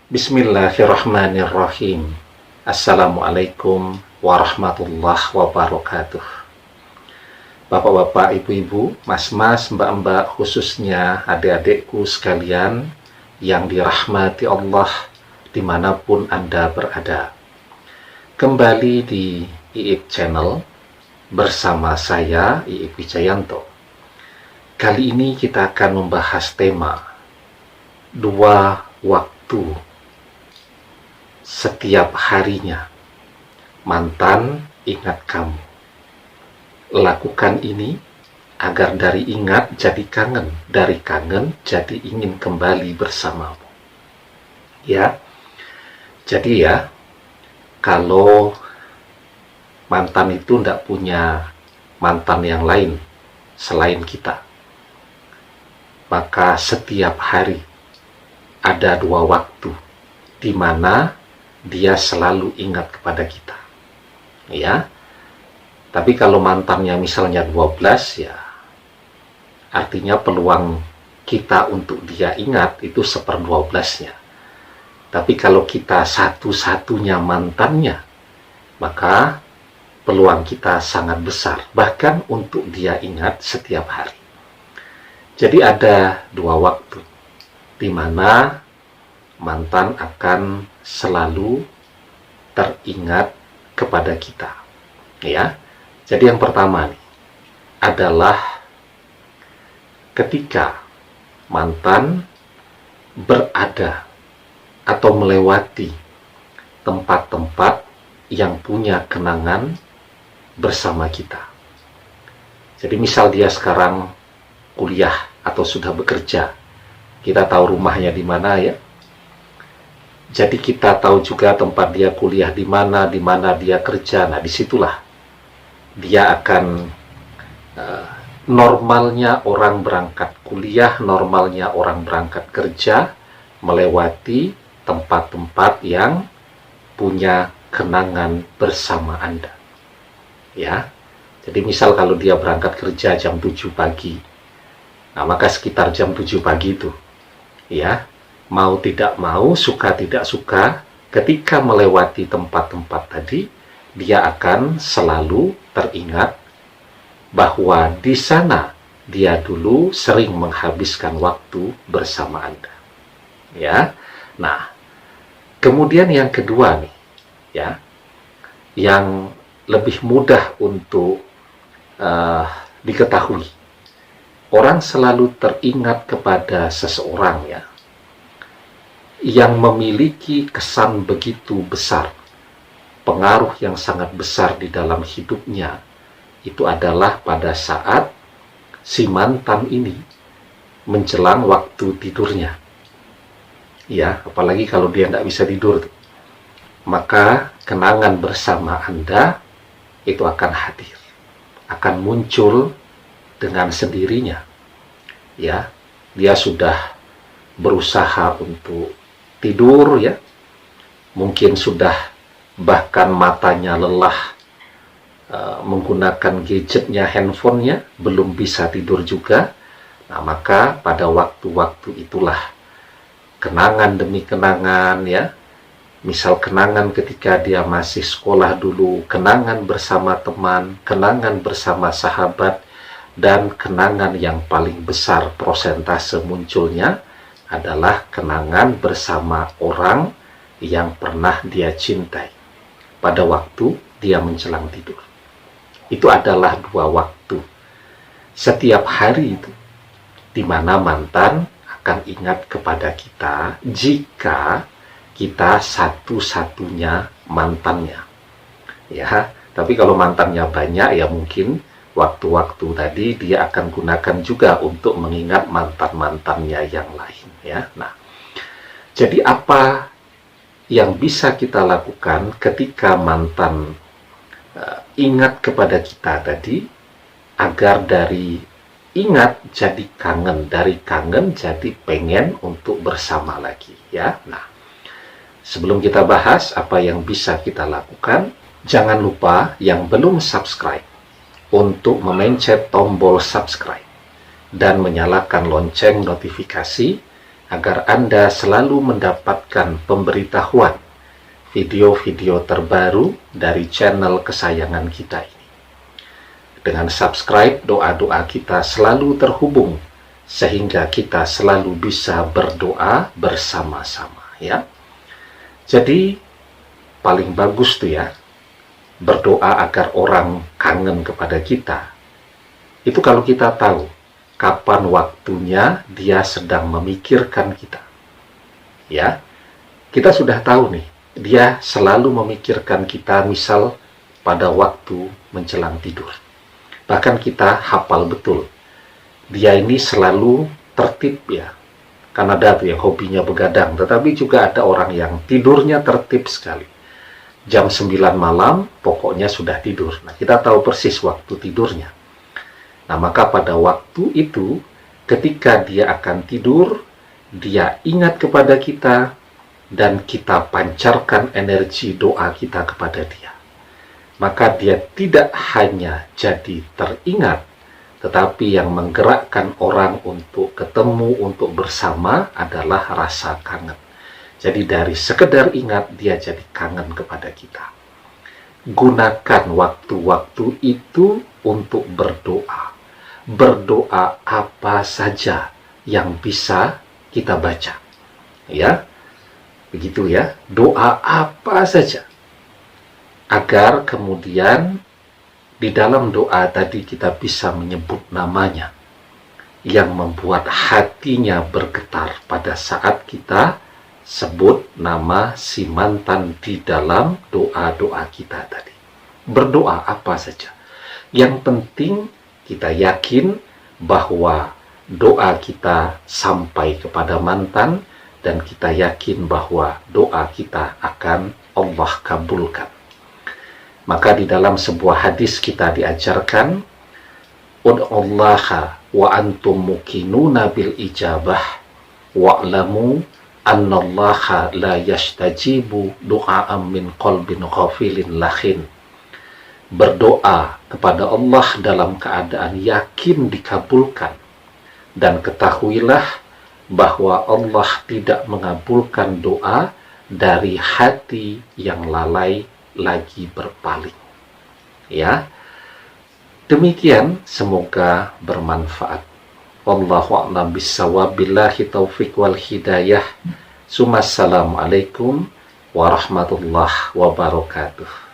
Bismillahirrahmanirrahim. Assalamualaikum warahmatullahi wabarakatuh. Bapak-bapak, ibu-ibu, mas-mas, mbak-mbak, khususnya adik-adikku sekalian yang dirahmati Allah dimanapun Anda berada. Kembali di IIP Channel bersama saya, IIP Wijayanto. Kali ini kita akan membahas tema dua waktu setiap harinya. Mantan ingat kamu. Lakukan ini agar dari ingat jadi kangen, dari kangen jadi ingin kembali bersamamu. Ya, jadi ya, kalau mantan itu tidak punya mantan yang lain selain kita, maka setiap hari ada dua waktu di mana dia selalu ingat kepada kita. Ya. Tapi kalau mantannya misalnya 12, ya artinya peluang kita untuk dia ingat itu 1/12-nya. Tapi kalau kita satu-satunya mantannya, maka peluang kita sangat besar, bahkan untuk dia ingat setiap hari. Jadi ada dua waktu di mana mantan akan selalu teringat kepada kita. Ya. Jadi yang pertama nih adalah ketika mantan berada atau melewati tempat-tempat yang punya kenangan bersama kita. Jadi misal dia sekarang kuliah atau sudah bekerja, kita tahu rumahnya di mana ya. Jadi kita tahu juga tempat dia kuliah di mana dia kerja. Nah, disitulah dia akan normalnya orang berangkat kuliah, normalnya orang berangkat kerja, melewati tempat-tempat yang punya kenangan bersama Anda. Ya. Jadi misal kalau dia berangkat kerja jam 7 pagi. Nah, maka sekitar jam 7 pagi itu, ya, mau tidak mau, suka tidak suka, ketika melewati tempat-tempat tadi, dia akan selalu teringat bahwa di sana dia dulu sering menghabiskan waktu bersama Anda. Ya. Nah, kemudian yang kedua nih, ya, yang lebih mudah untuk diketahui. Orang selalu teringat kepada seseorang ya yang memiliki kesan begitu besar, pengaruh yang sangat besar di dalam hidupnya, itu adalah pada saat si mantan ini menjelang waktu tidurnya. Ya, apalagi kalau dia tidak bisa tidur, maka kenangan bersama Anda itu akan hadir, akan muncul dengan sendirinya. Ya, dia sudah berusaha untuk tidur ya, mungkin sudah bahkan matanya lelah menggunakan gadgetnya, handphonenya, belum bisa tidur juga. Nah, maka pada waktu-waktu itulah kenangan demi kenangan ya, misal kenangan ketika dia masih sekolah dulu, kenangan bersama teman, kenangan bersama sahabat, dan kenangan yang paling besar prosentase munculnya adalah kenangan bersama orang yang pernah dia cintai pada waktu dia menjelang tidur. Itu adalah dua waktu setiap hari itu di mana mantan akan ingat kepada kita jika kita satu-satunya mantannya. Ya, tapi kalau mantannya banyak ya mungkin waktu-waktu tadi dia akan gunakan juga untuk mengingat mantan-mantannya yang lain ya. Nah, jadi apa yang bisa kita lakukan ketika mantan ingat kepada kita tadi, agar dari ingat jadi kangen, dari kangen jadi pengen untuk bersama lagi ya. Nah, sebelum kita bahas apa yang bisa kita lakukan, jangan lupa yang belum subscribe untuk memencet tombol subscribe dan menyalakan lonceng notifikasi agar Anda selalu mendapatkan pemberitahuan video-video terbaru dari channel kesayangan kita ini. Dengan subscribe, doa-doa kita selalu terhubung sehingga kita selalu bisa berdoa bersama-sama, ya. Jadi paling bagus tuh ya, berdoa agar orang kangen kepada kita. Itu kalau kita tahu kapan waktunya dia sedang memikirkan kita. Ya, kita sudah tahu nih, dia selalu memikirkan kita misal pada waktu menjelang tidur. Bahkan kita hafal betul, dia ini selalu tertib ya. Kan ada tuh yang hobinya begadang, tetapi juga ada orang yang tidurnya tertib sekali. Jam 9 malam pokoknya sudah tidur. Nah, kita tahu persis waktu tidurnya. Nah, maka pada waktu itu, ketika dia akan tidur, dia ingat kepada kita, dan kita pancarkan energi doa kita kepada dia. Maka dia tidak hanya jadi teringat, tetapi yang menggerakkan orang untuk ketemu, untuk bersama adalah rasa kangen. Jadi dari sekedar ingat, dia jadi kangen kepada kita. Gunakan waktu-waktu itu untuk berdoa. Berdoa apa saja yang bisa kita baca. Ya, begitu ya, doa apa saja. Agar kemudian di dalam doa tadi kita bisa menyebut namanya, yang membuat hatinya bergetar pada saat kita sebut nama si mantan di dalam doa-doa kita tadi. Berdoa apa saja. Yang penting kita yakin bahwa doa kita sampai kepada mantan, dan kita yakin bahwa doa kita akan Allah kabulkan. Maka di dalam sebuah hadis kita diajarkan, ud'ullaha wa antum muqinuna bil ijabah wa'lamu annallaha la yastajibu du'a'am min qalbin ghafilin lakhin. Berdoa kepada Allah dalam keadaan yakin dikabulkan, dan ketahuilah bahwa Allah tidak mengabulkan doa dari hati yang lalai lagi berpaling. Ya, demikian, semoga bermanfaat. Wallahu a'lam bishawab, billahi taufiq wal hidayah. Assalamualaikum warahmatullahi wabarakatuh.